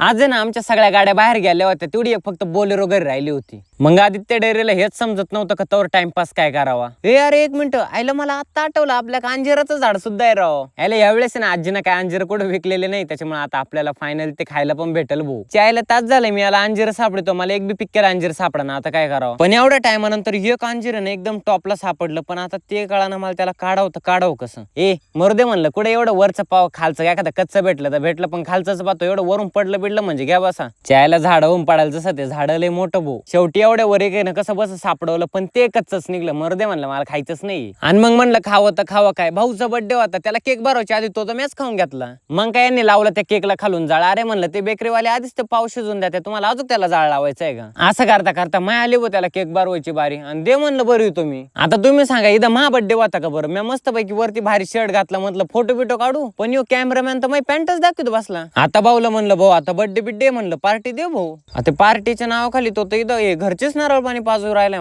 आज आहे ना आमच्या सगळ्या गाड्या बाहेर गेल्या होत्या, तेवढी एक फक्त बोलेरो घरी राहिली होती. मग आदित्य डेअरीला हेच समजत नव्हतं का तवर टाइमपास काय करावा. अरे एक मिनिट, आईला मला आता आठवलं आपल्या अंजिराचं झाड सुद्धा आहे राव. यायला यावेळेस ना आजीनं काय अंजीर कुठे विकलेले नाही, त्याच्यामुळे आता आपल्याला फायनल ते खायला पण भेटल भाऊ. चायला तास झालंय मी याला अंजीर सापडतो, मला एक बी पिक्केला अंजीर सापडा ना, आता काय करावं. पण एवढ्या टायमानंतर एक अंजीर ना एकदम टॉपला सापडलं, पण आता ते कळाना मला त्याला काढावं कसं. मरुदे म्हणलं कुठे एवढं वरचं पाव खालचं एखादं कच्चं भेटलं तर भेटलं, पण खालचंच पाहतो एवढं वरून पडलं बिडलं म्हणजे घ्या बसा. चायला झाड होऊन पडायला जसं ते झाड लय मोठं भाऊ. शेवटी एवढ्या वर एक ना कसं बस सापडवलं, पण ते कच्चच निघलं. मरुदे म्हणलं मला खायचंच नाही. आणि मग म्हणलं खावं तर खावं काय, भाऊचा बर्थडे होता, त्याला केक भरवायच्या आधी तो तर मॅच खाऊन घेतला. मग काय यांनी लावलं त्या केकला खालून जाळ. अरे म्हणलं ते बेकरीवाले आधीच ते पाव शिजून द्या, तुम्हाला अजून त्याला जाळ लावायचं आहे का. असं करता करता माय आली त्याला केक भरवायची बारी, आणि दे म्हणलं बरं तुम्ही. आता तुम्ही सांगा इथं मा बर्थडे होता का बरं. मी मस्त पैकी वरती भारी शर्ट घातला, म्हटलं फोटो बिटो काढू, पण यो कॅमेरामॅन तर माझी पॅन्टच दाखवतो बसला. आता भाऊला म्हणलं भाऊ आता बर्थडे बिड्डे म्हणलं पार्टी दे भाऊ. आता पार्टीच्या नावाखाली तो इथं घरचेच नारळ पाणी पाजू राहिलाय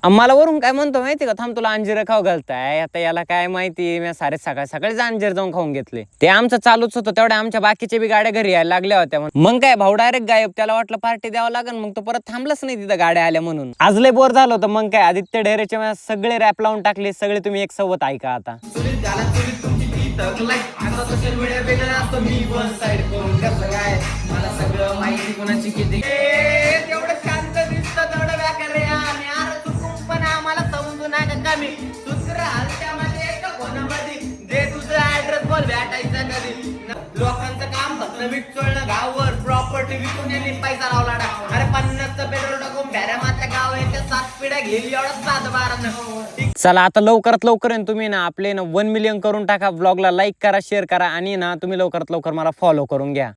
मला वरून काय म्हणतो माहिती का, थांब तुला अंजीर खाऊ घालताय. आता याला काय माहिती, मी सारे सकाळी अंजीर जाऊन खाऊन घेतले. ते आमचं चालूच होतं, तेवढ्या आमच्या बाकीच्या बी गाड्या घरी यायला लागल्या होत्या. मग काय भाऊ डायरेक्ट गायब, त्याला वाटलं पार्टी द्यावं लागेल, मग तो परत थांबलाच नाही तिथं गाड्या आल्या म्हणून. आज लय बोर झालं होतं. मग काय आदित्य डेअरीचे सगळे रॅप लावून टाकले, सगळे तुम्ही एक सोबत ऐका आता. सोशल मीडिया वेगळं असतं, मी वन साइड करून कसं काय मला सगळं माहिती कोणाची किती. तेवढं शांत दिसतं तेवढं व्याकर आणि यार चुकून पण आम्हाला समजून नाही का मी दुसरं हलत्यामध्ये का कोणामध्ये दे तुझं ऍड्रेस बोल भेटायचं कधी. लोकांचं काम फक्त वीट चोळणं, गाववर प्रॉपर्टी विकून यांनी पैसा लावला. अरे 50चं पेट्रोल टाकून भॅऱ्या माता गाव याच्या 7 पिढ्या घेईल एवढं 7-12. चला आता लवकरात लवकर तुम्ही ना आपले ना 1 मिलियन करून टाका. ब्लॉगला लाईक करा, शेअर करा, आणि ना तुम्ही लवकरात लवकर मला फॉलो करून घ्या.